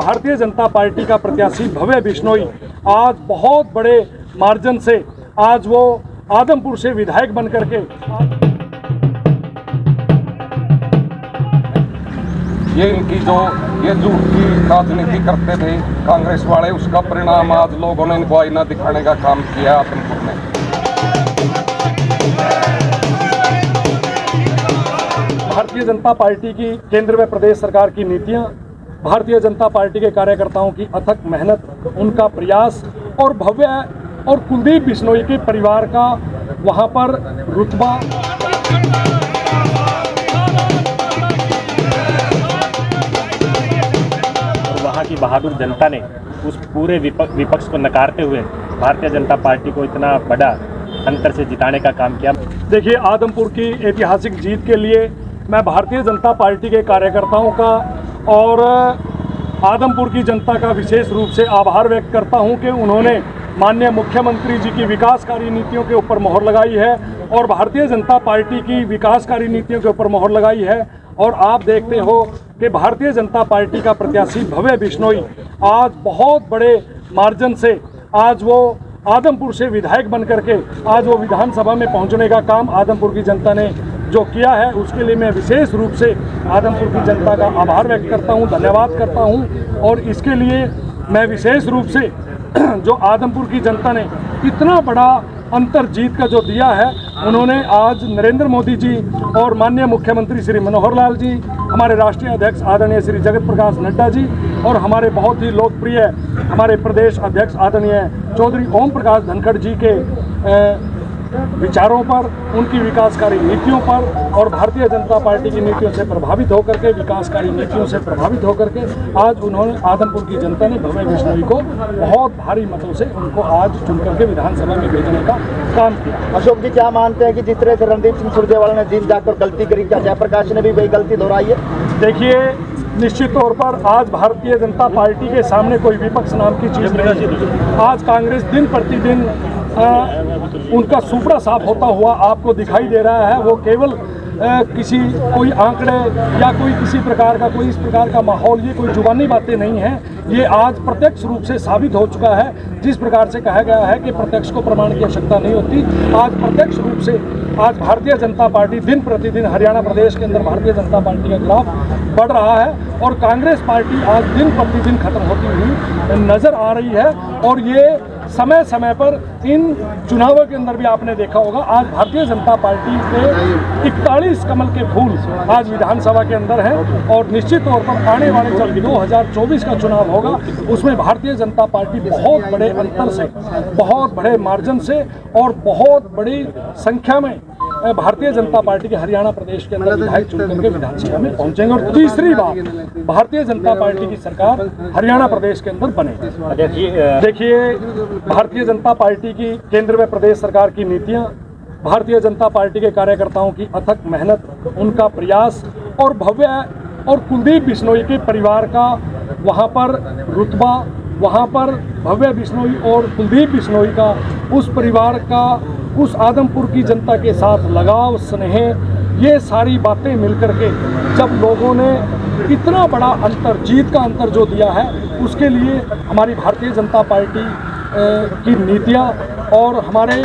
Bharatiya Janata party का प्रत्याशी भव्य बिश्नोई आज बहुत बड़े मार्जिन से आज वो आदमपुर से विधायक बन करके ये इनकी जो ये झूठ की राजनीति करते थे कांग्रेस वाले, उसका परिणाम आज लोगों ने इनको आईना दिखाने का काम किया आदमपुर में। भारतीय जनता पार्टी की केंद्र व प्रदेश सरकार की नीतियां, भारतीय जनता पार्टी के कार्यकर्ताओं की अथक मेहनत, उनका प्रयास और भव्य और कुलदीप बिश्नोई के परिवार का वहां पर रुतबा, और वहां की बहादुर जनता ने उस पूरे विपक्ष को नकारते हुए भारतीय जनता पार्टी को इतना बड़ा अंतर से जिताने का काम किया। देखिए, आदमपुर की ऐतिहासिक जीत के लिए मैं भारतीय जनता पार्टी के कार्यकर्ताओं का और आदमपुर की जनता का विशेष रूप से आभार व्यक्त करता हूं कि उन्होंने माननीय मुख्यमंत्री जी की विकासकारी नीतियों के ऊपर मोहर लगाई है और भारतीय जनता पार्टी की विकासकारी नीतियों के ऊपर मोहर लगाई है। और आप देखते हो कि भारतीय जनता पार्टी का प्रत्याशी भव्य बिश्नोई आज बहुत बड़े मार्जिन से आज वो आदमपुर से विधायक बन करके आज वो विधानसभा में पहुंचने का काम आदमपुर की जनता ने जो किया है, उसके लिए मैं विशेष रूप से आदमपुर की जनता का आभार व्यक्त करता हूं, धन्यवाद करता हूं। और इसके लिए मैं विशेष रूप से जो आदमपुर की जनता ने इतना बड़ा अंतर जीत का जो दिया है, उन्होंने आज नरेंद्र मोदी जी और माननीय मुख्यमंत्री श्री मनोहर लाल जी, हमारे राष्ट्रीय अध्यक्ष आदरणीय श्री जगत प्रकाश नड्डा जी और हमारे बहुत ही लोकप्रिय हमारे प्रदेश अध्यक्ष आदरणीय चौधरी ओम प्रकाश धनखड़ जी के विचारों पर, उनकी विकासकारी नीतियों पर और भारतीय जनता पार्टी की नीतियों से प्रभावित होकर के, विकासकारी नीतियों से प्रभावित होकर के आज उन्होंने आदमपुर की जनता ने भव्य बिश्नोई को बहुत भारी मतों से उनको आज चुन करके विधानसभा में भेजने का काम किया। अशोक जी, क्या मानते हैं कि जिस तरह से रणदीप सिंह सुरजेवाला ने जीत जाकर गलती करी, क्या जयप्रकाश ने भी वही गलती दोहराई है? देखिए, निश्चित तौर पर आज भारतीय जनता पार्टी के सामने कोई विपक्ष नाम की चीज़ नहीं है। आज कांग्रेस दिन प्रतिदिन उनका सुपड़ा साफ होता हुआ आपको दिखाई दे रहा है। वो केवल किसी कोई आंकड़े या कोई किसी प्रकार का कोई इस प्रकार का माहौल, ये कोई जुबानी बातें नहीं हैं, ये आज प्रत्यक्ष रूप से साबित हो चुका है। जिस प्रकार से कहा गया है कि प्रत्यक्ष को प्रमाण की आवश्यकता नहीं होती, आज प्रत्यक्ष रूप से आज भारतीय जनता पार्टी दिन प्रतिदिन हरियाणा प्रदेश के अंदर भारतीय जनता पार्टी का ग्राफ बढ़ रहा है और कांग्रेस पार्टी आज दिन प्रतिदिन खत्म होती हुई नजर आ रही है। और ये समय समय पर इन चुनावों के अंदर भी आपने देखा होगा, आज भारतीय जनता पार्टी के 41 कमल के फूल आज विधानसभा के अंदर हैं और निश्चित तौर पर आने वाले जब 2024 का चुनाव होगा, उसमें भारतीय जनता पार्टी बहुत बड़े अंतर से, बहुत बड़े मार्जिन से और बहुत बड़ी संख्या में भारतीय जनता पार्टी के हरियाणा प्रदेश के अंदर विधायक चुन करके विधानसभा में पहुंचेंगे और तीसरी बार भारतीय जनता पार्टी की सरकार हरियाणा प्रदेश के अंदर बनेगी। देखिए, भारतीय जनता पार्टी की केंद्र व प्रदेश सरकार की नीतियां, भारतीय जनता पार्टी के कार्यकर्ताओं की अथक मेहनत, उनका प्रयास और भव्य और कुलदीप बिश्नोई के परिवार का वहाँ पर रुतबा, वहाँ पर भव्य बिश्नोई और कुलदीप बिश्नोई का उस परिवार का उस आदमपुर की जनता के साथ लगाव, स्नेह, ये सारी बातें मिलकर के जब लोगों ने इतना बड़ा अंतर, जीत का अंतर जो दिया है, उसके लिए हमारी भारतीय जनता पार्टी की नीतियां और हमारे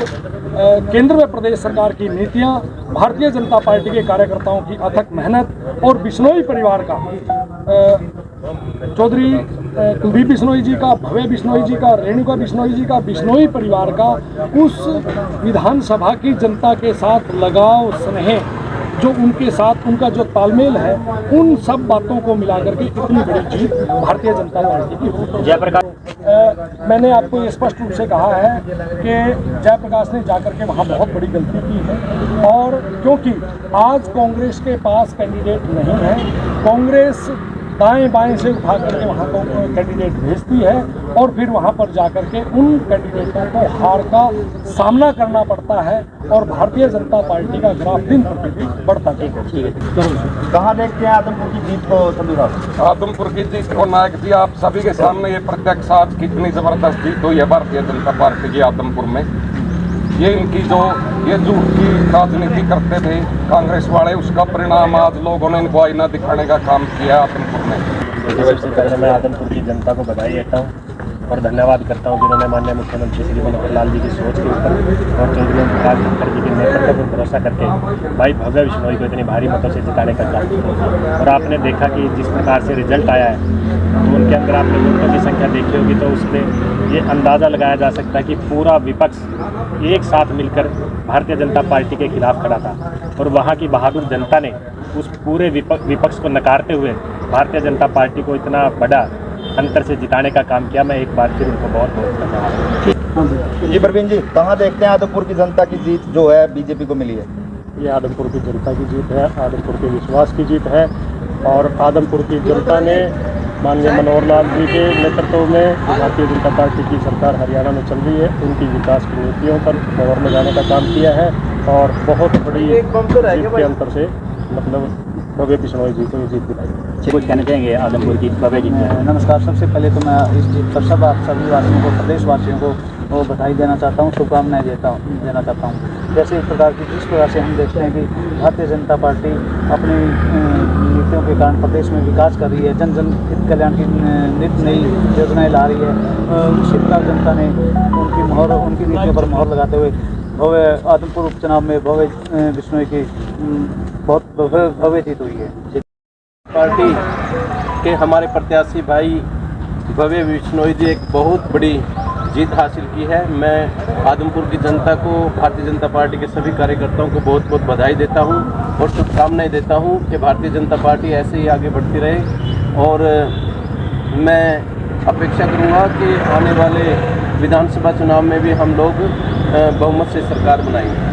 केंद्र व प्रदेश सरकार की नीतियां, भारतीय जनता पार्टी के कार्यकर्ताओं की अथक मेहनत और बिश्नोई परिवार का, चौधरी कुलदीप बिश्नोई जी का, भव्य बिश्नोई जी का, रेणुका बिश्नोई जी का, बिश्नोई परिवार का उस विधानसभा की जनता के साथ लगाव, स्नेह, जो उनके साथ उनका जो तालमेल है, उन सब बातों को मिलाकर के इतनी बड़ी जीत भारतीय जनता पार्टी की हुई। जयप्रकाश, मैंने आपको ये स्पष्ट रूप से कहा है कि जयप्रकाश ने जाकर के वहाँ बहुत बड़ी गलती की है और क्योंकि आज कांग्रेस के पास कैंडिडेट नहीं है, कांग्रेस दाएं बाएं से उठा करके वहाँ को कैंडिडेट भेजती है और फिर वहाँ पर जाकर के उन कैंडिडेटों को हार का सामना करना पड़ता है और भारतीय जनता पार्टी का ग्राफ दिन प्रतिदिन बढ़ता है। कहाँ देखते हैं आदमपुर की जीत को संधू साहब? आदमपुर की जीत को नायक जी आप सभी के सामने ये प्रत्यक्ष आज कितनी जबरदस्त जीत हुई है भारतीय जनता पार्टी की आदमपुर में। ये इनकी जो ये झूठ की राजनीति करते थे कांग्रेस वाले, उसका परिणाम आज लोगों ने इनको आईना दिखाने का काम किया आदमपुर में। तो सबसे पहले मैं आदमपुर की जनता को बधाई देता हूँ और धन्यवाद करता हूँ जिन्होंने माननीय मुख्यमंत्री श्री मनोहर लाल जी की सोच के ऊपर और चौधरी प्रकाश धनखड़ जी के नेतृत्व पर भरोसा करके भाई भव्य बिश्नोई को इतनी भारी मतों से जिताने का काम किया। और आपने देखा कि जिस प्रकार से रिजल्ट आया है तो उनके अंदर आपने वोटों की संख्या देखी होगी तो उसमें ये अंदाज़ा लगाया जा सकता है कि पूरा विपक्ष एक साथ मिलकर भारतीय जनता पार्टी के खिलाफ खड़ा था और वहाँ की बहादुर जनता ने उस पूरे विपक्ष को नकारते हुए भारतीय जनता पार्टी को इतना बड़ा अंतर से जिताने का काम किया। मैं एक बार फिर उनको बहुत बहुत धन्यवाद। जी प्रवीण जी, कहाँ देखते हैं आदमपुर की जनता की जीत जो है बीजेपी को मिली है? ये आदमपुर की जनता की जीत है, आदमपुर के विश्वास की जीत है और आदमपुर की जनता ने माननीय मनोहर लाल जी के नेतृत्व में भारतीय जनता पार्टी की सरकार हरियाणा में चल रही है, उनकी विकास की नीतियों पर मोहर लगाने का काम किया है और बहुत बड़ी जीत के अंतर से मतलब भव्य बिश्नोई जी को ये जीत दिलाई। कुछ कहना चाहेंगे आदमपुर की भव्य जीत में? नमस्कार। सबसे पहले तो मैं इस जीत पर सभी वासियों को, प्रदेशवासियों को बधाई देना चाहता हूँ, शुभकामनाएं देना चाहता हूँ। जैसे इस प्रकार की जिस प्रकार से हम देखते हैं कि भारतीय जनता पार्टी अपनी नीतियों के कारण प्रदेश में विकास कर रही है, जन जन हित कल्याण की नित नई योजनाएं ला रही है, उसी प्रकार जनता ने उनकी नीतियों पर मोहर लगाते हुए भव्य आदमपुर उपचुनाव में भव्य बिश्नोई की बहुत भव्य जीत हुई है। पार्टी के हमारे प्रत्याशी भाई भव्य बिश्नोई जी एक बहुत बड़ी जीत हासिल की है। मैं आदमपुर की जनता को, भारतीय जनता पार्टी के सभी कार्यकर्ताओं को बहुत बहुत बधाई देता हूं और शुभकामनाएं देता हूं कि भारतीय जनता पार्टी ऐसे ही आगे बढ़ती रहे और मैं अपेक्षा करूंगा कि आने वाले विधानसभा चुनाव में भी हम लोग बहुमत से सरकार बनाएंगे।